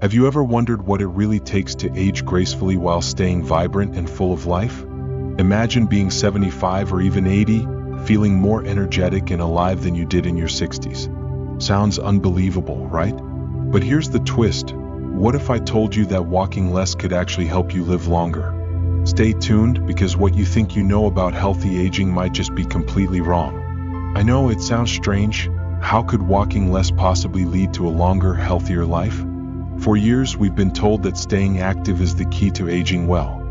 Have you ever wondered what it really takes to age gracefully while staying vibrant and full of life? Imagine being 75 or even 80, feeling more energetic and alive than you did in your 60s. Sounds unbelievable, right? But here's the twist. What if I told you that walking less could actually help you live longer? Stay tuned, because what you think you know about healthy aging might just be completely wrong. I know it sounds strange. How could walking less possibly lead to a longer, healthier life? For years, we've been told that staying active is the key to aging well.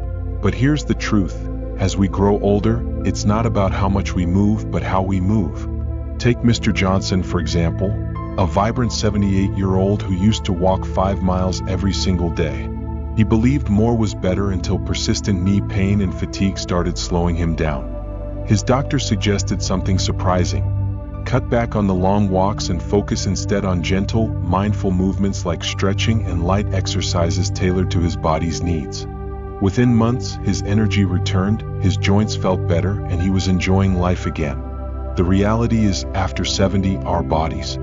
But here's the truth. As we grow older, it's not about how much we move, but how we move. Take Mr. Johnson, for example, a vibrant 78-year-old who used to walk 5 miles every single day. He believed more was better until persistent knee pain and fatigue started slowing him down. His doctor suggested something surprising. Cut back on the long walks and focus instead on gentle, mindful movements like stretching and light exercises tailored to his body's needs. Within months, his energy returned, his joints felt better, and he was enjoying life again. The reality is, after 70, our bodies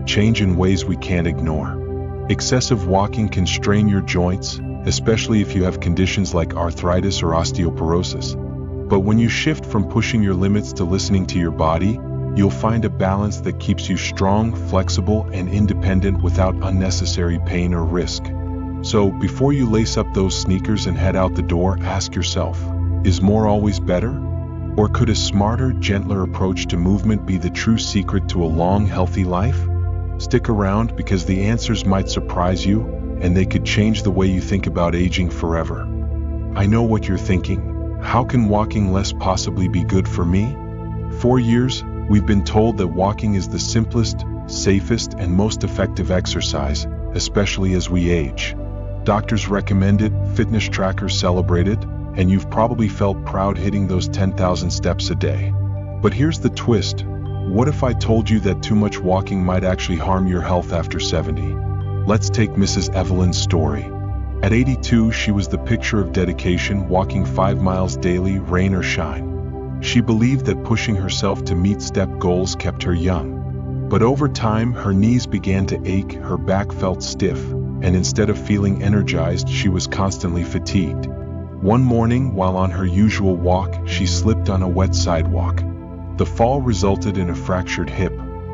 change in ways we can't ignore. Excessive walking can strain your joints, especially if you have conditions like arthritis or osteoporosis. But when you shift from pushing your limits to listening to your body, you'll find a balance that keeps you strong, flexible, and independent without unnecessary pain or risk. So, before you lace up those sneakers and head out the door, ask yourself, is more always better? Or could a smarter, gentler approach to movement be the true secret to a long, healthy life? Stick around, because the answers might surprise you, and they could change the way you think about aging forever. I know what you're thinking. How can walking less possibly be good for me? For years, we've been told that walking is the simplest, safest, and most effective exercise, especially as we age. Doctors recommend it, fitness trackers celebrate it, and you've probably felt proud hitting those 10,000 steps a day. But here's the twist. What if I told you that too much walking might actually harm your health after 70? Let's take Mrs. Evelyn's story. At 82, she was the picture of dedication, walking 5 miles daily, rain or shine. She believed that pushing herself to meet step goals kept her young. But over time, her knees began to ache, her back felt stiff, and instead of feeling energized, she was constantly fatigued. One morning, while on her usual walk, she slipped on a wet sidewalk. The fall resulted in a fractured hip,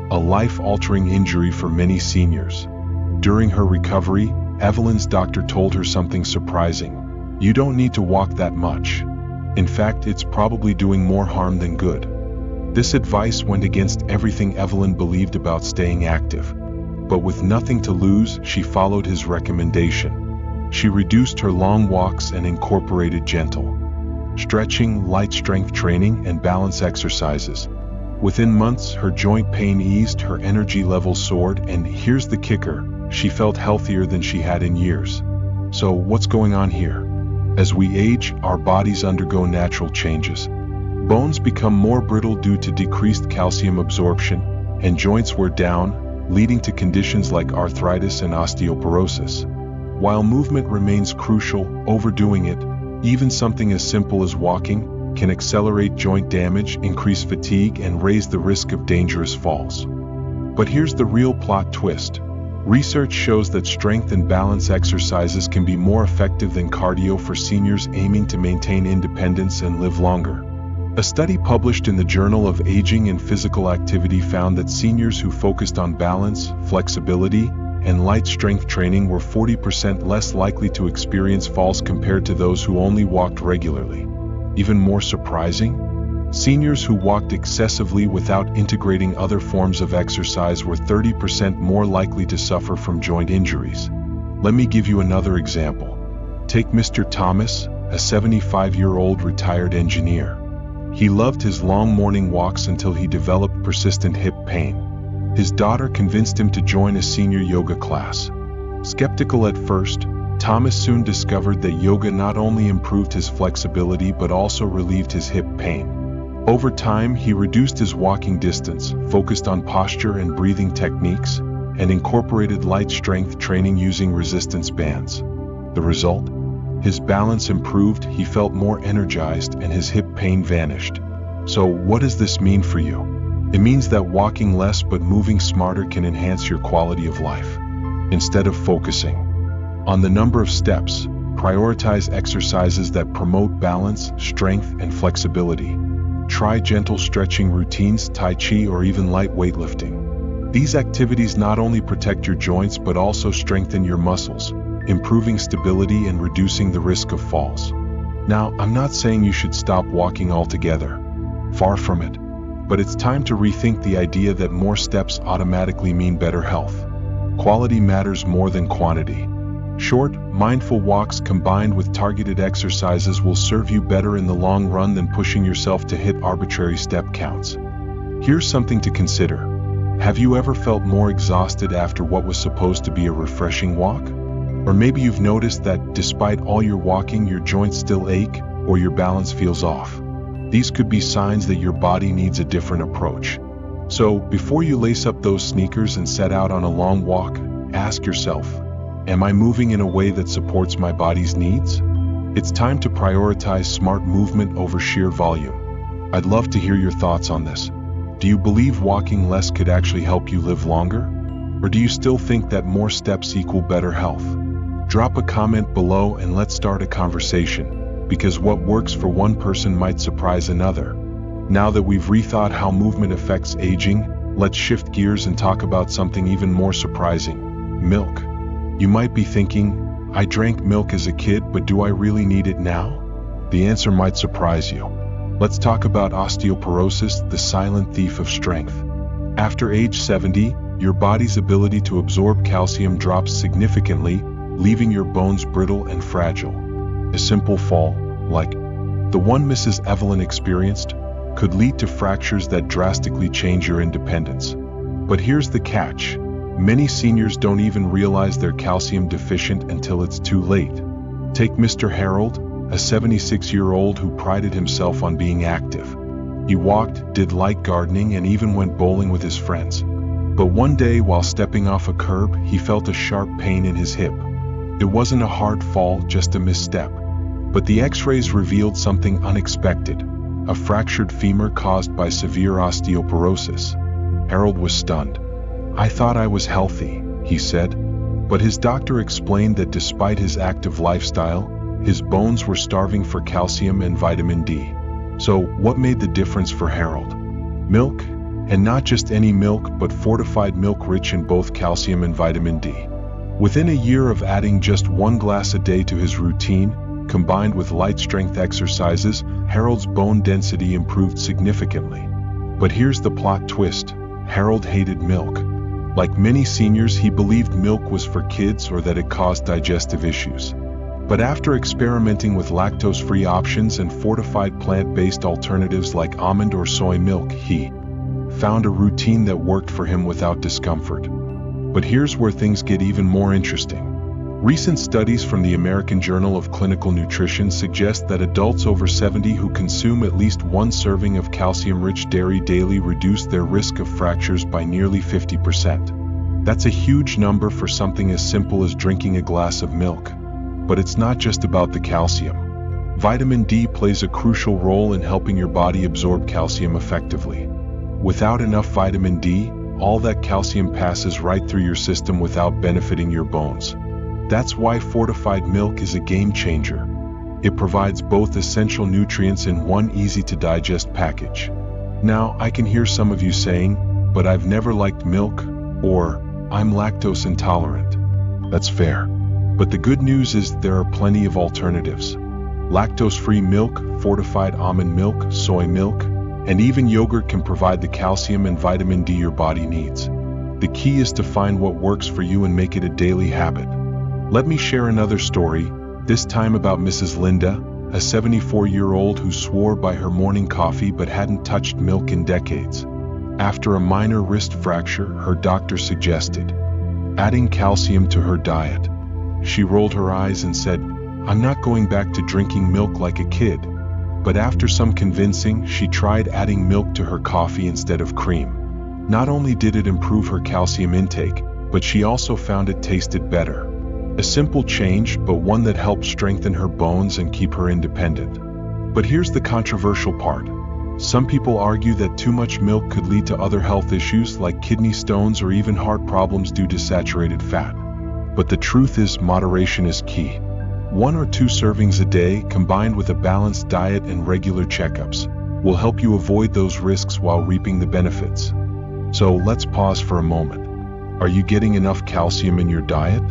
a life-altering injury for many seniors. During her recovery, Evelyn's doctor told her something surprising. You don't need to walk that much. In fact, it's probably doing more harm than good. This advice went against everything Evelyn believed about staying active. But with nothing to lose, she followed his recommendation. She reduced her long walks and incorporated gentle stretching, light strength training, and balance exercises. Within months, her joint pain eased, her energy levels soared, and here's the kicker, she felt healthier than she had in years. So, what's going on here? As we age, our bodies undergo natural changes. Bones become more brittle due to decreased calcium absorption, and joints wear down, leading to conditions like arthritis and osteoporosis. While movement remains crucial, overdoing it, even something as simple as walking, can accelerate joint damage, increase fatigue, and raise the risk of dangerous falls. But here's the real plot twist. Research shows that strength and balance exercises can be more effective than cardio for seniors aiming to maintain independence and live longer. A study published in the Journal of Aging and Physical Activity found that seniors who focused on balance, flexibility, and light strength training were 40% less likely to experience falls compared to those who only walked regularly. Even more surprising, seniors who walked excessively without integrating other forms of exercise were 30% more likely to suffer from joint injuries. Let me give you another example. Take Mr. Thomas, a 75-year-old retired engineer. He loved his long morning walks until he developed persistent hip pain. His daughter convinced him to join a senior yoga class. Skeptical at first, Thomas soon discovered that yoga not only improved his flexibility but also relieved his hip pain. Over time, he reduced his walking distance, focused on posture and breathing techniques, and incorporated light strength training using resistance bands. The result? His balance improved, he felt more energized, and his hip pain vanished. So, what does this mean for you? It means that walking less but moving smarter can enhance your quality of life. Instead of focusing On the number of steps, prioritize exercises that promote balance, strength, and flexibility. Try gentle stretching routines, tai chi, or even light weightlifting. These activities not only protect your joints but also strengthen your muscles, improving stability and reducing the risk of falls. Now, I'm not saying you should stop walking altogether. Far from it. But it's time to rethink the idea that more steps automatically mean better health. Quality matters more than quantity. Short, mindful walks combined with targeted exercises will serve you better in the long run than pushing yourself to hit arbitrary step counts. Here's something to consider. Have you ever felt more exhausted after what was supposed to be a refreshing walk? Or maybe you've noticed that despite all your walking, your joints still ache or your balance feels off. These could be signs that your body needs a different approach. So, before you lace up those sneakers and set out on a long walk, ask yourself, am I moving in a way that supports my body's needs? It's time to prioritize smart movement over sheer volume. I'd love to hear your thoughts on this. Do you believe walking less could actually help you live longer? Or do you still think that more steps equal better health? Drop a comment below and let's start a conversation, because what works for one person might surprise another. Now that we've rethought how movement affects aging, let's shift gears and talk about something even more surprising: milk. You might be thinking, I drank milk as a kid, but do I really need it now? The answer might surprise you. Let's talk about osteoporosis, the silent thief of strength. After age 70, your body's ability to absorb calcium drops significantly, leaving your bones brittle and fragile. A simple fall, like the one Mrs. Evelyn experienced, could lead to fractures that drastically change your independence. But here's the catch. Many seniors don't even realize they're calcium deficient until it's too late. Take Mr. Harold, a 76-year-old who prided himself on being active. He walked, did light gardening, and even went bowling with his friends. But one day, while stepping off a curb, he felt a sharp pain in his hip. It wasn't a hard fall, just a misstep. But the X-rays revealed something unexpected: a fractured femur caused by severe osteoporosis. Harold was stunned. I thought I was healthy, he said. But his doctor explained that despite his active lifestyle, his bones were starving for calcium and vitamin D. So, what made the difference for Harold? Milk, and not just any milk, but fortified milk rich in both calcium and vitamin D. Within a year of adding just 1 glass a day to his routine, combined with light strength exercises, Harold's bone density improved significantly. But here's the plot twist: Harold hated milk. Like many seniors, he believed milk was for kids or that it caused digestive issues. But after experimenting with lactose-free options and fortified plant-based alternatives like almond or soy milk, he found a routine that worked for him without discomfort. But here's where things get even more interesting. Recent studies from the American Journal of Clinical Nutrition suggest that adults over 70 who consume at least 1 serving of calcium-rich dairy daily reduce their risk of fractures by nearly 50%. That's a huge number for something as simple as drinking a glass of milk. But it's not just about the calcium. Vitamin D plays a crucial role in helping your body absorb calcium effectively. Without enough vitamin D, all that calcium passes right through your system without benefiting your bones. That's why fortified milk is a game changer. It provides both essential nutrients in one easy-to-digest package. Now, I can hear some of you saying, but I've never liked milk, or I'm lactose intolerant. That's fair. But the good news is there are plenty of alternatives. Lactose-free milk, fortified almond milk, soy milk, and even yogurt can provide the calcium and vitamin D your body needs. The key is to find what works for you and make it a daily habit. Let me share another story, this time about Mrs. Linda, a 74-year-old who swore by her morning coffee but hadn't touched milk in decades. After a minor wrist fracture, her doctor suggested adding calcium to her diet. She rolled her eyes and said, "I'm not going back to drinking milk like a kid." But after some convincing, she tried adding milk to her coffee instead of cream. Not only did it improve her calcium intake, but she also found it tasted better. A simple change, but one that helped strengthen her bones and keep her independent. But here's the controversial part. Some people argue that too much milk could lead to other health issues like kidney stones or even heart problems due to saturated fat. But the truth is, moderation is key. 1 or 2 servings a day, combined with a balanced diet and regular checkups, will help you avoid those risks while reaping the benefits. So let's pause for a moment. Are you getting enough calcium in your diet?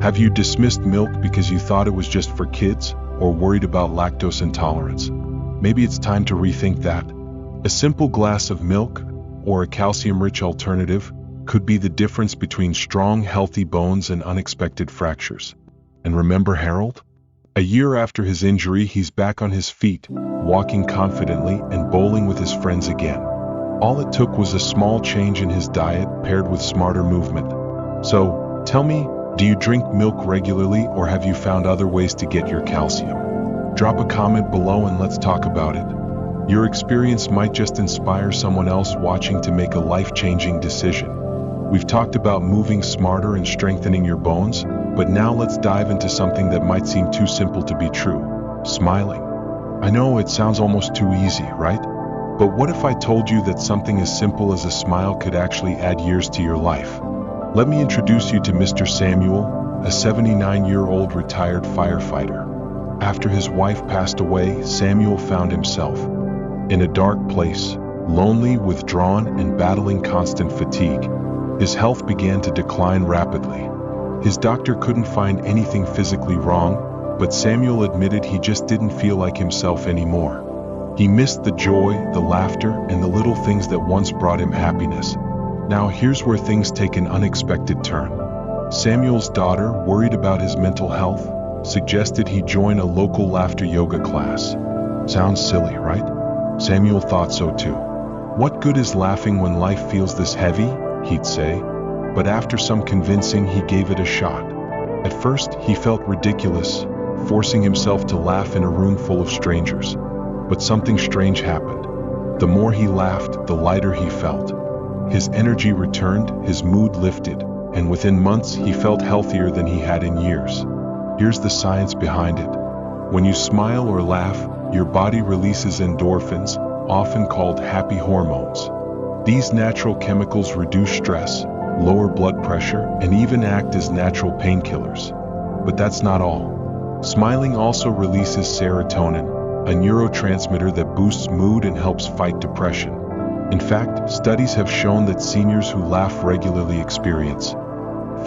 Have you dismissed milk because you thought it was just for kids, or worried about lactose intolerance? Maybe it's time to rethink that. A simple glass of milk, or a calcium-rich alternative, could be the difference between strong, healthy bones and unexpected fractures. And remember Harold? A year after his injury, he's back on his feet, walking confidently and bowling with his friends again. All it took was a small change in his diet paired with smarter movement. So, tell me, do you drink milk regularly, or have you found other ways to get your calcium? Drop a comment below and let's talk about it. Your experience might just inspire someone else watching to make a life-changing decision. We've talked about moving smarter and strengthening your bones, but now let's dive into something that might seem too simple to be true: smiling. I know it sounds almost too easy, right? But what if I told you that something as simple as a smile could actually add years to your life? Let me introduce you to Mr. Samuel, a 79-year-old retired firefighter. After his wife passed away, Samuel found himself in a dark place, lonely, withdrawn, and battling constant fatigue. His health began to decline rapidly. His doctor couldn't find anything physically wrong, but Samuel admitted he just didn't feel like himself anymore. He missed the joy, the laughter, and the little things that once brought him happiness. Now here's where things take an unexpected turn. Samuel's daughter, worried about his mental health, suggested he join a local laughter yoga class. Sounds silly, right? Samuel thought so too. What good is laughing when life feels this heavy? He'd say. But after some convincing, he gave it a shot. At first, he felt ridiculous, forcing himself to laugh in a room full of strangers. But something strange happened. The more he laughed, the lighter he felt. His energy returned, his mood lifted, and within months he felt healthier than he had in years. Here's the science behind it. When you smile or laugh, your body releases endorphins, often called happy hormones. These natural chemicals reduce stress, lower blood pressure, and even act as natural painkillers. But that's not all. Smiling also releases serotonin, a neurotransmitter that boosts mood and helps fight depression. In fact, studies have shown that seniors who laugh regularly experience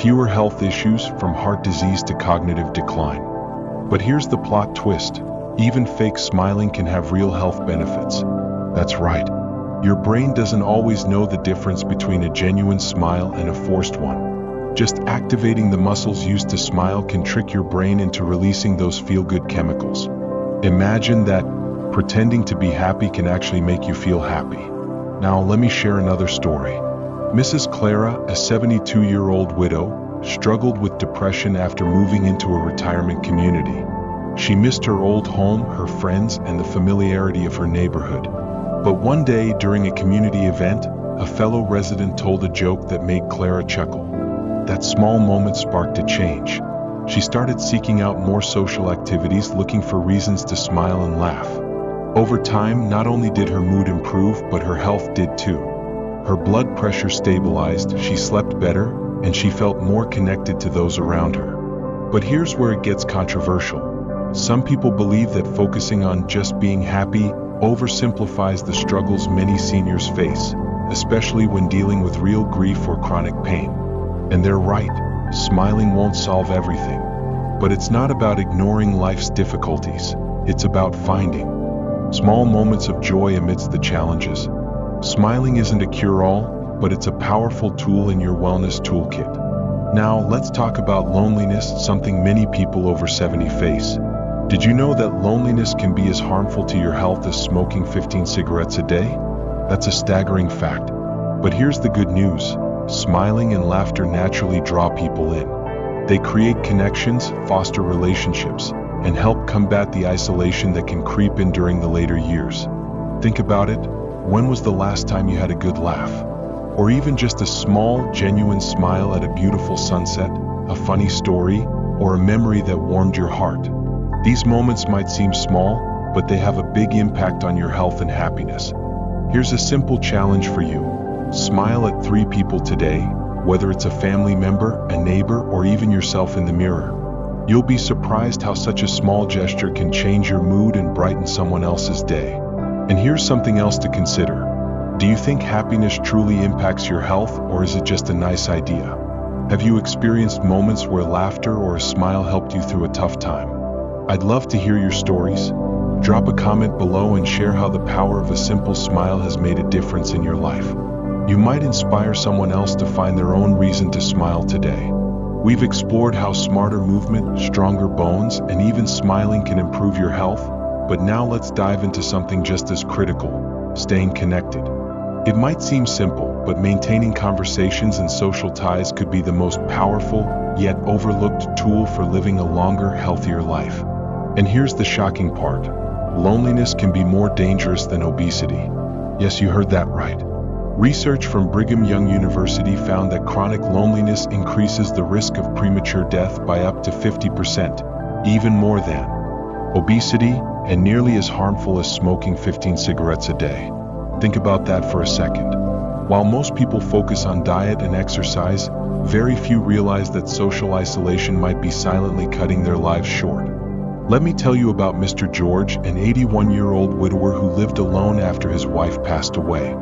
fewer health issues, from heart disease to cognitive decline. But here's the plot twist. Even fake smiling can have real health benefits. That's right. Your brain doesn't always know the difference between a genuine smile and a forced one. Just activating the muscles used to smile can trick your brain into releasing those feel-good chemicals. Imagine that pretending to be happy can actually make you feel happy. Now let me share another story. Mrs. Clara, a 72-year-old widow, struggled with depression after moving into a retirement community. She missed her old home, her friends, and the familiarity of her neighborhood. But one day during a community event, a fellow resident told a joke that made Clara chuckle. That small moment sparked a change. She started seeking out more social activities, looking for reasons to smile and laugh. Over time, not only did her mood improve, but her health did too. Her blood pressure stabilized, she slept better, and she felt more connected to those around her. But here's where it gets controversial. Some people believe that focusing on just being happy oversimplifies the struggles many seniors face, especially when dealing with real grief or chronic pain. And they're right, smiling won't solve everything. But it's not about ignoring life's difficulties, it's about finding small moments of joy amidst the challenges. Smiling isn't a cure-all, but it's a powerful tool in your wellness toolkit. Now, let's talk about loneliness, something many people over 70 face. Did you know that loneliness can be as harmful to your health as smoking 15 cigarettes a day? That's a staggering fact. But here's the good news. Smiling and laughter naturally draw people in. They create connections, foster relationships, and help combat the isolation that can creep in during the later years. Think about it. When was the last time you had a good laugh? Or even just a small, genuine smile at a beautiful sunset, a funny story, or a memory that warmed your heart? These moments might seem small, but they have a big impact on your health and happiness. Here's a simple challenge for you. Smile at 3 people today, whether it's a family member, a neighbor, or even yourself in the mirror. You'll be surprised how such a small gesture can change your mood and brighten someone else's day. And here's something else to consider. Do you think happiness truly impacts your health, or is it just a nice idea? Have you experienced moments where laughter or a smile helped you through a tough time? I'd love to hear your stories. Drop a comment below and share how the power of a simple smile has made a difference in your life. You might inspire someone else to find their own reason to smile today. We've explored how smarter movement, stronger bones, and even smiling can improve your health, but now let's dive into something just as critical: staying connected. It might seem simple, but maintaining conversations and social ties could be the most powerful, yet overlooked tool for living a longer, healthier life. And here's the shocking part: loneliness can be more dangerous than obesity. Yes, you heard that right. Research from Brigham Young University found that chronic loneliness increases the risk of premature death by up to 50%, even more than obesity, and nearly as harmful as smoking 15 cigarettes a day. Think about that for a second. While most people focus on diet and exercise, very few realize that social isolation might be silently cutting their lives short. Let me tell you about Mr. George, an 81-year-old widower who lived alone after his wife passed away.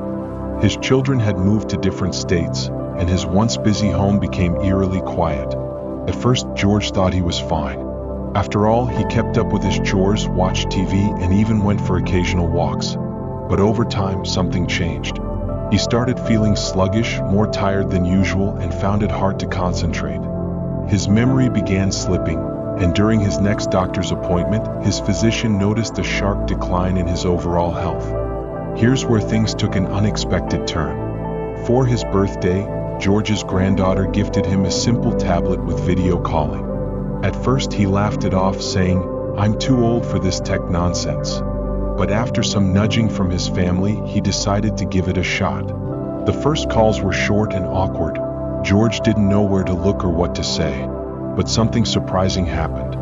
His children had moved to different states, and his once busy home became eerily quiet. At first, George thought he was fine. After all, he kept up with his chores, watched TV, and even went for occasional walks. But over time, something changed. He started feeling sluggish, more tired than usual, and found it hard to concentrate. His memory began slipping, and during his next doctor's appointment, his physician noticed a sharp decline in his overall health. Here's where things took an unexpected turn. For his birthday, George's granddaughter gifted him a simple tablet with video calling. At first, he laughed it off, saying, "I'm too old for this tech nonsense." But after some nudging from his family, he decided to give it a shot. The first calls were short and awkward. George didn't know where to look or what to say. But something surprising happened.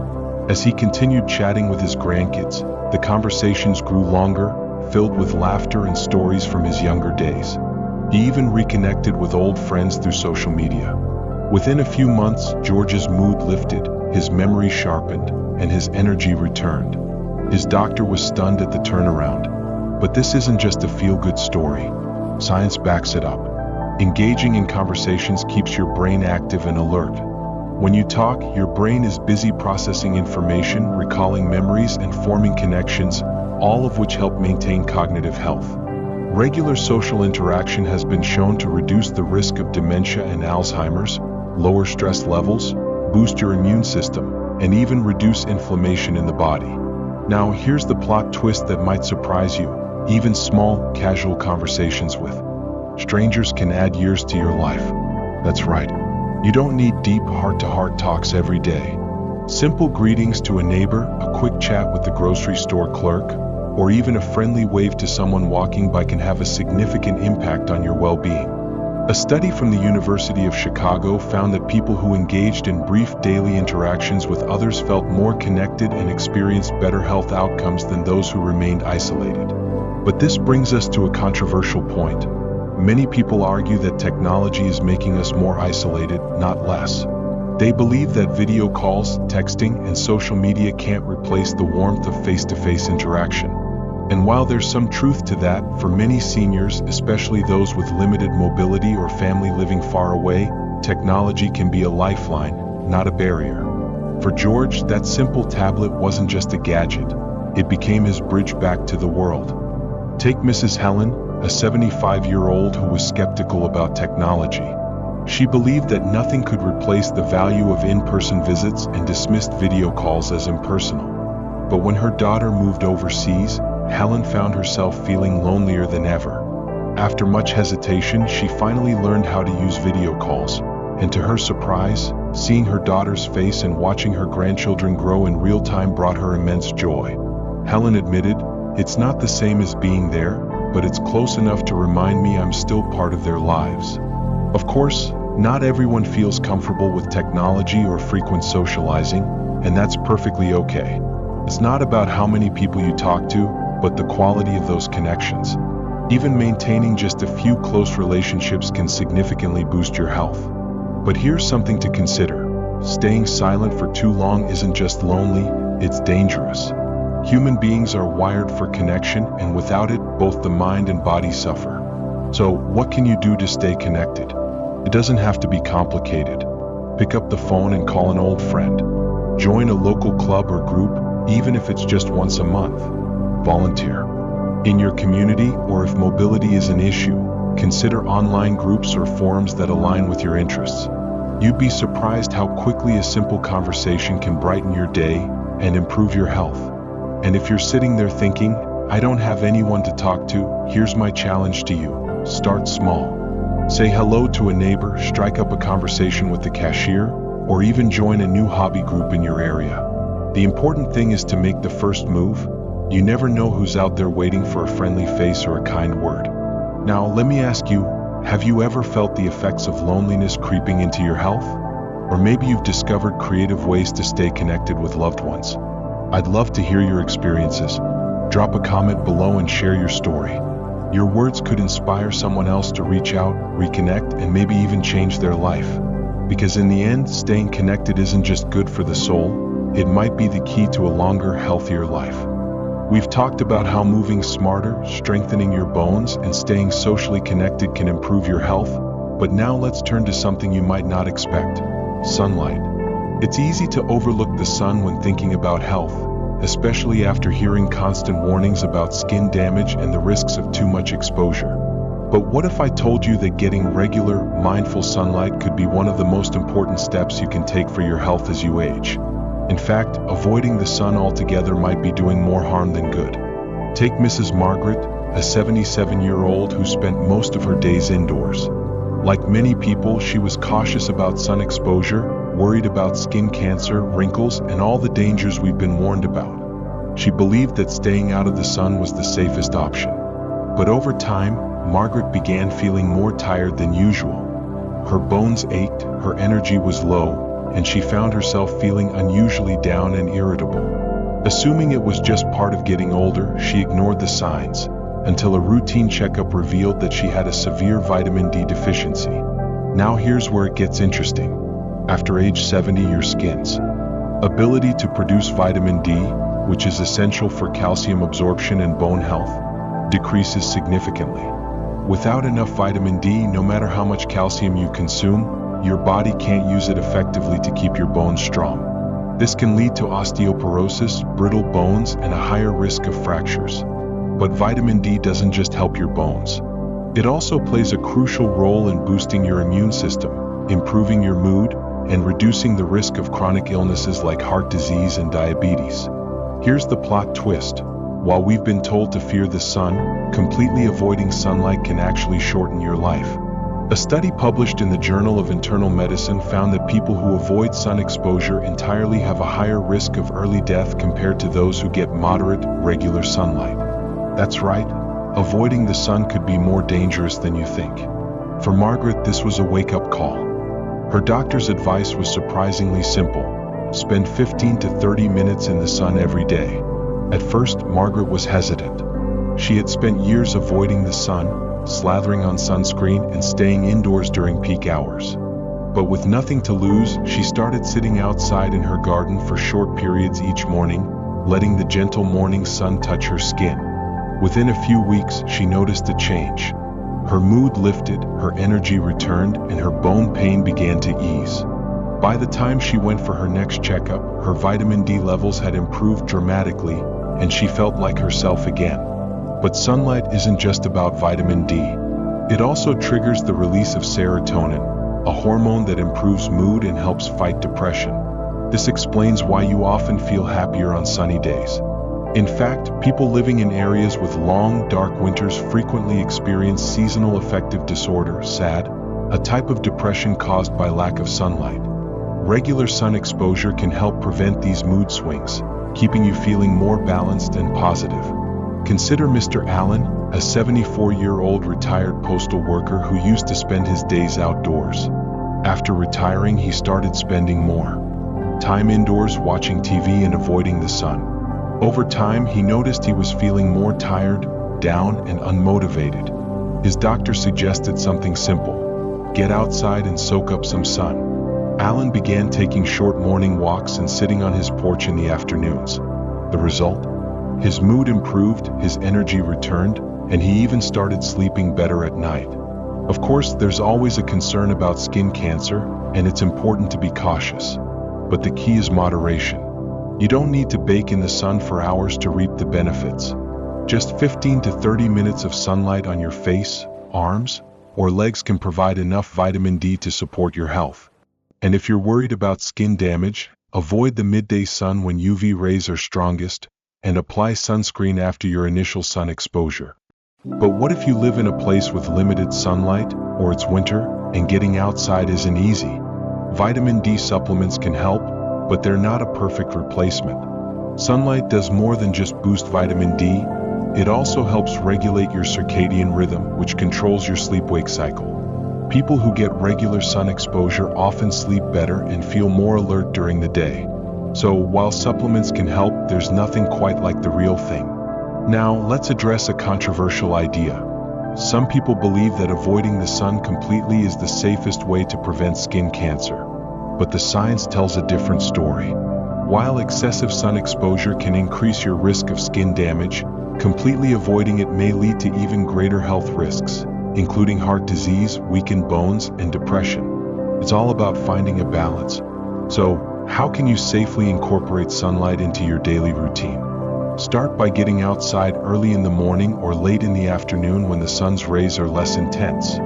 As he continued chatting with his grandkids, the conversations grew longer, filled with laughter and stories from his younger days. He even reconnected with old friends through social media. Within a few months, George's mood lifted, his memory sharpened, and his energy returned. His doctor was stunned at the turnaround. But this isn't just a feel-good story. Science backs it up. Engaging in conversations keeps your brain active and alert. When you talk, your brain is busy processing information, recalling memories, and forming connections, all of which help maintain cognitive health. Regular social interaction has been shown to reduce the risk of dementia and Alzheimer's, lower stress levels, boost your immune system, and even reduce inflammation in the body. Now, here's the plot twist that might surprise you. Even small, casual conversations with strangers can add years to your life. That's right. You don't need deep, heart-to-heart talks every day. Simple greetings to a neighbor, a quick chat with the grocery store clerk, or even a friendly wave to someone walking by can have a significant impact on your well-being. A study from the University of Chicago found that people who engaged in brief daily interactions with others felt more connected and experienced better health outcomes than those who remained isolated. But this brings us to a controversial point. Many people argue that technology is making us more isolated, not less. They believe that video calls, texting, and social media can't replace the warmth of face-to-face interaction. And while there's some truth to that, for many seniors, especially those with limited mobility or family living far away, technology can be a lifeline, not a barrier. For George, that simple tablet wasn't just a gadget. It became his bridge back to the world. Take Mrs. Helen, a 75-year-old who was skeptical about technology. She believed that nothing could replace the value of in-person visits and dismissed video calls as impersonal. But when her daughter moved overseas, Helen found herself feeling lonelier than ever. After much hesitation, she finally learned how to use video calls, and to her surprise, seeing her daughter's face and watching her grandchildren grow in real time brought her immense joy. Helen admitted, "It's not the same as being there, but it's close enough to remind me I'm still part of their lives." Of course, not everyone feels comfortable with technology or frequent socializing, and that's perfectly okay. It's not about how many people you talk to, but the quality of those connections. Even maintaining just a few close relationships can significantly boost your health. But here's something to consider. Staying silent for too long isn't just lonely, it's dangerous. Human beings are wired for connection, and without it, both the mind and body suffer. So, what can you do to stay connected? It doesn't have to be complicated. Pick up the phone and call an old friend. Join a local club or group, even if it's just once a month. Volunteer in your community, or if mobility is an issue, consider online groups or forums that align with your interests. You'd be surprised how quickly a simple conversation can brighten your day and improve your health. And if you're sitting there thinking, I don't have anyone to talk to, here's my challenge to you. Start small. Say hello to a neighbor, strike up a conversation with the cashier, or even join a new hobby group in your area. The important thing is to make the first move. You never know who's out there waiting for a friendly face or a kind word. Now, let me ask you, have you ever felt the effects of loneliness creeping into your health? Or maybe you've discovered creative ways to stay connected with loved ones. I'd love to hear your experiences. Drop a comment below and share your story. Your words could inspire someone else to reach out, reconnect, and maybe even change their life. Because in the end, staying connected isn't just good for the soul, it might be the key to a longer, healthier life. We've talked about how moving smarter, strengthening your bones, and staying socially connected can improve your health, but now let's turn to something you might not expect: sunlight. It's easy to overlook the sun when thinking about health, especially after hearing constant warnings about skin damage and the risks of too much exposure. But what if I told you that getting regular, mindful sunlight could be one of the most important steps you can take for your health as you age? In fact, avoiding the sun altogether might be doing more harm than good. Take Mrs. Margaret, a 77-year-old who spent most of her days indoors. Like many people, she was cautious about sun exposure, worried about skin cancer, wrinkles, and all the dangers we've been warned about. She believed that staying out of the sun was the safest option. But over time, Margaret began feeling more tired than usual. Her bones ached, her energy was low, and she found herself feeling unusually down and irritable. Assuming it was just part of getting older, she ignored the signs, until a routine checkup revealed that she had a severe vitamin D deficiency. Now here's where it gets interesting. After age 70, your skin's ability to produce vitamin D, which is essential for calcium absorption and bone health, decreases significantly. Without enough vitamin D, no matter how much calcium you consume, your body can't use it effectively to keep your bones strong. This can lead to osteoporosis, brittle bones, and a higher risk of fractures. But vitamin D doesn't just help your bones. It also plays a crucial role in boosting your immune system, improving your mood, and reducing the risk of chronic illnesses like heart disease and diabetes. Here's the plot twist. While we've been told to fear the sun, completely avoiding sunlight can actually shorten your life. A study published in the Journal of Internal Medicine found that people who avoid sun exposure entirely have a higher risk of early death compared to those who get moderate, regular sunlight. That's right, avoiding the sun could be more dangerous than you think. For Margaret, this was a wake-up call. Her doctor's advice was surprisingly simple: spend 15 to 30 minutes in the sun every day. At first, Margaret was hesitant. She had spent years avoiding the sun, slathering on sunscreen, and staying indoors during peak hours. But with nothing to lose, she started sitting outside in her garden for short periods each morning, letting the gentle morning sun touch her skin. Within a few weeks, she noticed a change. Her mood lifted, her energy returned, and her bone pain began to ease. By the time she went for her next checkup, her vitamin D levels had improved dramatically, and she felt like herself again. But sunlight isn't just about vitamin D. It also triggers the release of serotonin, a hormone that improves mood and helps fight depression. This explains why you often feel happier on sunny days. In fact, people living in areas with long, dark winters frequently experience seasonal affective disorder, SAD, a type of depression caused by lack of sunlight. Regular sun exposure can help prevent these mood swings, keeping you feeling more balanced and positive. Consider Mr. Allen, a 74-year-old retired postal worker who used to spend his days outdoors. After retiring, he started spending more time indoors watching TV and avoiding the sun. Over time, he noticed he was feeling more tired, down and unmotivated. His doctor suggested something simple: get outside and soak up some sun. Alan began taking short morning walks and sitting on his porch in the afternoons. The result? His mood improved, his energy returned, and he even started sleeping better at night. Of course, there's always a concern about skin cancer, and it's important to be cautious. But the key is moderation. You don't need to bake in the sun for hours to reap the benefits. Just 15 to 30 minutes of sunlight on your face, arms, or legs can provide enough vitamin D to support your health. And if you're worried about skin damage, avoid the midday sun when UV rays are strongest, and apply sunscreen after your initial sun exposure. But what if you live in a place with limited sunlight, or it's winter, and getting outside isn't easy? Vitamin D supplements can help, but they're not a perfect replacement. Sunlight does more than just boost vitamin D. It also helps regulate your circadian rhythm, which controls your sleep-wake cycle. People who get regular sun exposure often sleep better and feel more alert during the day. So while supplements can help, there's nothing quite like the real thing. Now, let's address a controversial idea. Some people believe that avoiding the sun completely is the safest way to prevent skin cancer. But the science tells a different story. While excessive sun exposure can increase your risk of skin damage, completely avoiding it may lead to even greater health risks, including heart disease, weakened bones, and depression. It's all about finding a balance. So, how can you safely incorporate sunlight into your daily routine? Start by getting outside early in the morning or late in the afternoon when the sun's rays are less intense.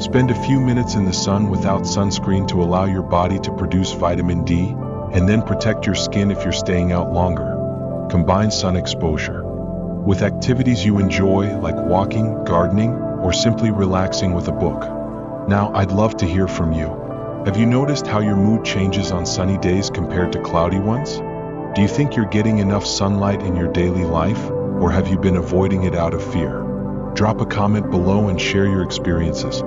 Spend a few minutes in the sun without sunscreen to allow your body to produce vitamin D, and then protect your skin if you're staying out longer. Combine sun exposure with activities you enjoy, like walking, gardening, or simply relaxing with a book. Now, I'd love to hear from you. Have you noticed how your mood changes on sunny days compared to cloudy ones? Do you think you're getting enough sunlight in your daily life, or have you been avoiding it out of fear? Drop a comment below and share your experiences.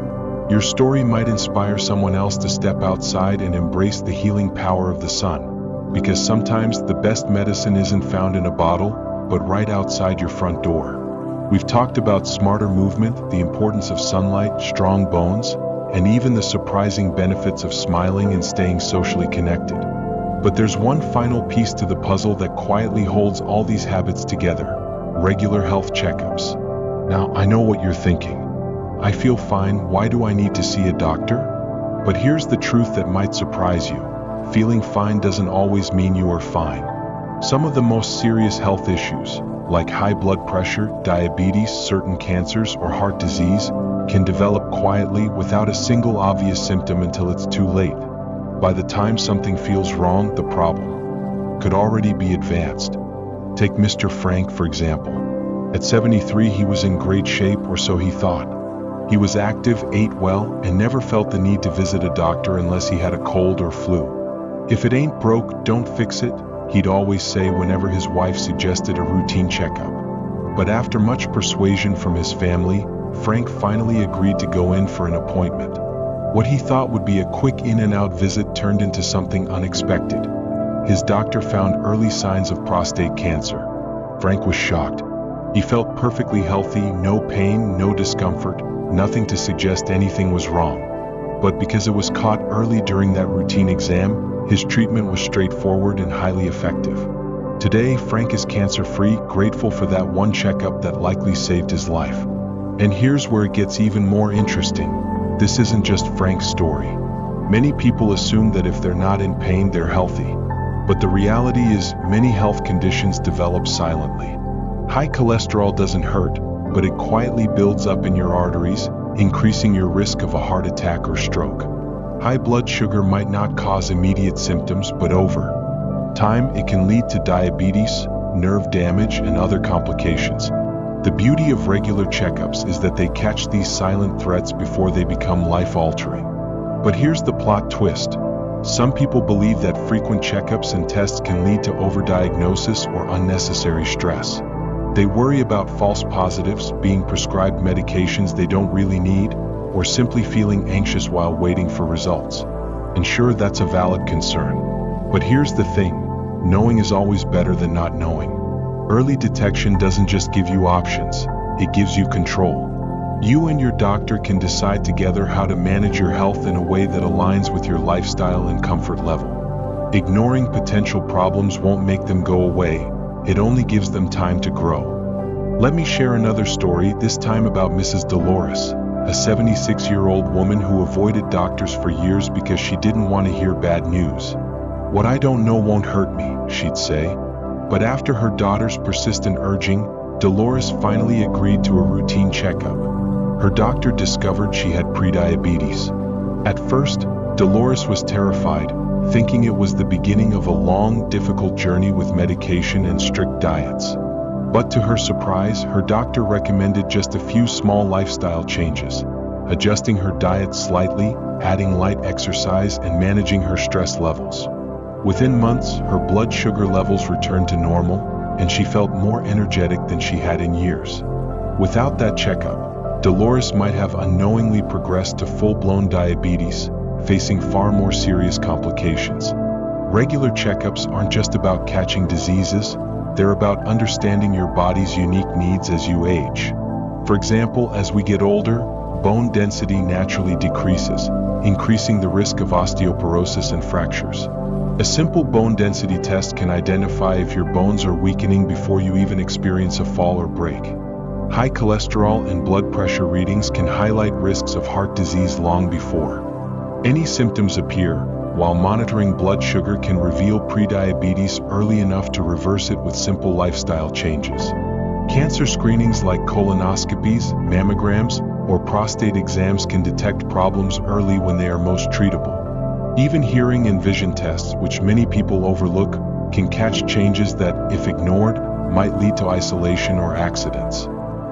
Your story might inspire someone else to step outside and embrace the healing power of the sun, because sometimes the best medicine isn't found in a bottle, but right outside your front door. We've talked about smarter movement, the importance of sunlight, strong bones, and even the surprising benefits of smiling and staying socially connected. But there's one final piece to the puzzle that quietly holds all these habits together: regular health checkups. Now, I know what you're thinking. I feel fine, why do I need to see a doctor? But here's the truth that might surprise you. Feeling fine doesn't always mean you are fine. Some of the most serious health issues, like high blood pressure, diabetes, certain cancers, or heart disease, can develop quietly without a single obvious symptom until it's too late. By the time something feels wrong, the problem could already be advanced. Take Mr. Frank, for example. At 73, he was in great shape, or so he thought. He was active, ate well, and never felt the need to visit a doctor unless he had a cold or flu. If it ain't broke, don't fix it, he'd always say whenever his wife suggested a routine checkup. But after much persuasion from his family, Frank finally agreed to go in for an appointment. What he thought would be a quick in-and-out visit turned into something unexpected. His doctor found early signs of prostate cancer. Frank was shocked. He felt perfectly healthy, no pain, no discomfort, nothing to suggest anything was wrong. But because it was caught early during that routine exam, his treatment was straightforward and highly effective. Today, Frank is cancer-free, grateful for that one checkup that likely saved his life. And here's where it gets even more interesting. This isn't just Frank's story. Many people assume that if they're not in pain, they're healthy. But the reality is, many health conditions develop silently. High cholesterol doesn't hurt, but it quietly builds up in your arteries, increasing your risk of a heart attack or stroke. High blood sugar might not cause immediate symptoms, but over time, it can lead to diabetes, nerve damage, and other complications. The beauty of regular checkups is that they catch these silent threats before they become life-altering. But here's the plot twist. Some people believe that frequent checkups and tests can lead to overdiagnosis or unnecessary stress. They worry about false positives, being prescribed medications they don't really need, or simply feeling anxious while waiting for results. And sure, that's a valid concern. But here's the thing, knowing is always better than not knowing. Early detection doesn't just give you options, it gives you control. You and your doctor can decide together how to manage your health in a way that aligns with your lifestyle and comfort level. Ignoring potential problems won't make them go away, it only gives them time to grow. Let me share another story, this time about Mrs. Dolores, a 76-year-old woman who avoided doctors for years because she didn't want to hear bad news. "What I don't know won't hurt me," she'd say. But after her daughter's persistent urging, Dolores finally agreed to a routine checkup. Her doctor discovered she had prediabetes. At first, Dolores was terrified, thinking it was the beginning of a long, difficult journey with medication and strict diets. But to her surprise, her doctor recommended just a few small lifestyle changes, adjusting her diet slightly, adding light exercise, and managing her stress levels. Within months, her blood sugar levels returned to normal, and she felt more energetic than she had in years. Without that checkup, Dolores might have unknowingly progressed to full-blown diabetes, facing far more serious complications. Regular checkups aren't just about catching diseases, they're about understanding your body's unique needs as you age. For example, as we get older, bone density naturally decreases, increasing the risk of osteoporosis and fractures. A simple bone density test can identify if your bones are weakening before you even experience a fall or break. High cholesterol and blood pressure readings can highlight risks of heart disease long before any symptoms appear, while monitoring blood sugar can reveal prediabetes early enough to reverse it with simple lifestyle changes. Cancer screenings like colonoscopies, mammograms, or prostate exams can detect problems early when they are most treatable. Even hearing and vision tests, which many people overlook, can catch changes that, if ignored, might lead to isolation or accidents.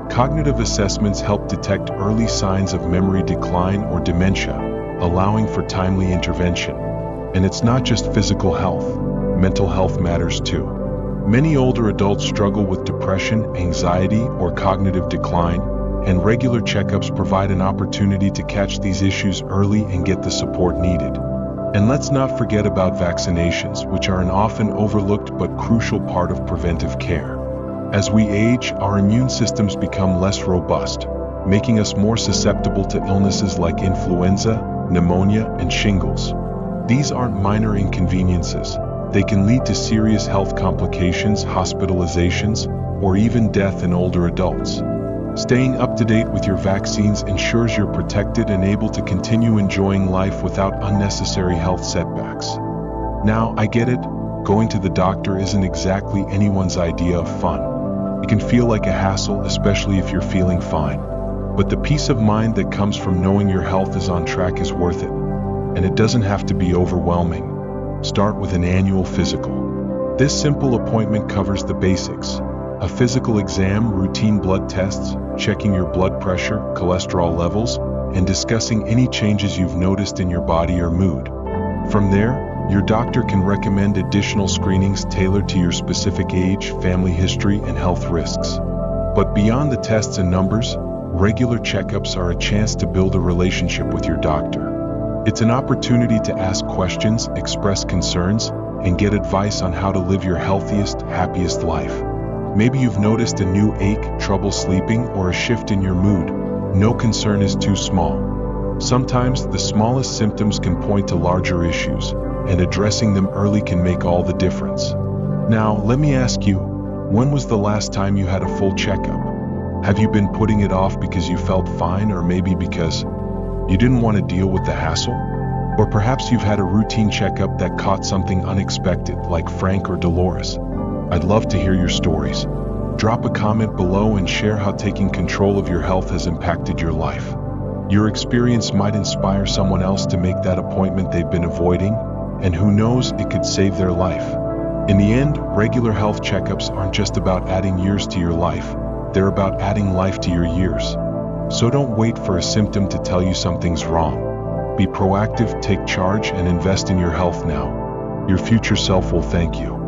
Cognitive assessments help detect early signs of memory decline or dementia, allowing for timely intervention. And it's not just physical health, mental health matters too. Many older adults struggle with depression, anxiety, or cognitive decline, and regular checkups provide an opportunity to catch these issues early and get the support needed. And let's not forget about vaccinations, which are an often overlooked but crucial part of preventive care. As we age, our immune systems become less robust, making us more susceptible to illnesses like influenza, pneumonia, and shingles. These aren't minor inconveniences. They can lead to serious health complications, hospitalizations, or even death in older adults. Staying up to date with your vaccines ensures you're protected and able to continue enjoying life without unnecessary health setbacks. Now, I get it, going to the doctor isn't exactly anyone's idea of fun. It can feel like a hassle, especially if you're feeling fine. But the peace of mind that comes from knowing your health is on track is worth it. And it doesn't have to be overwhelming. Start with an annual physical. This simple appointment covers the basics. A physical exam, routine blood tests, checking your blood pressure, cholesterol levels, and discussing any changes you've noticed in your body or mood. From there, your doctor can recommend additional screenings tailored to your specific age, family history, and health risks. But beyond the tests and numbers, regular checkups are a chance to build a relationship with your doctor. It's an opportunity to ask questions, express concerns, and get advice on how to live your healthiest, happiest life. Maybe you've noticed a new ache, trouble sleeping, or a shift in your mood. No concern is too small. Sometimes the smallest symptoms can point to larger issues, and addressing them early can make all the difference. Now, let me ask you, when was the last time you had a full checkup? Have you been putting it off because you felt fine, or maybe because you didn't want to deal with the hassle? Or perhaps you've had a routine checkup that caught something unexpected, like Frank or Dolores. I'd love to hear your stories. Drop a comment below and share how taking control of your health has impacted your life. Your experience might inspire someone else to make that appointment they've been avoiding, and who knows, it could save their life. In the end, regular health checkups aren't just about adding years to your life, they're about adding life to your years. So don't wait for a symptom to tell you something's wrong. Be proactive, take charge, and invest in your health now. Your future self will thank you.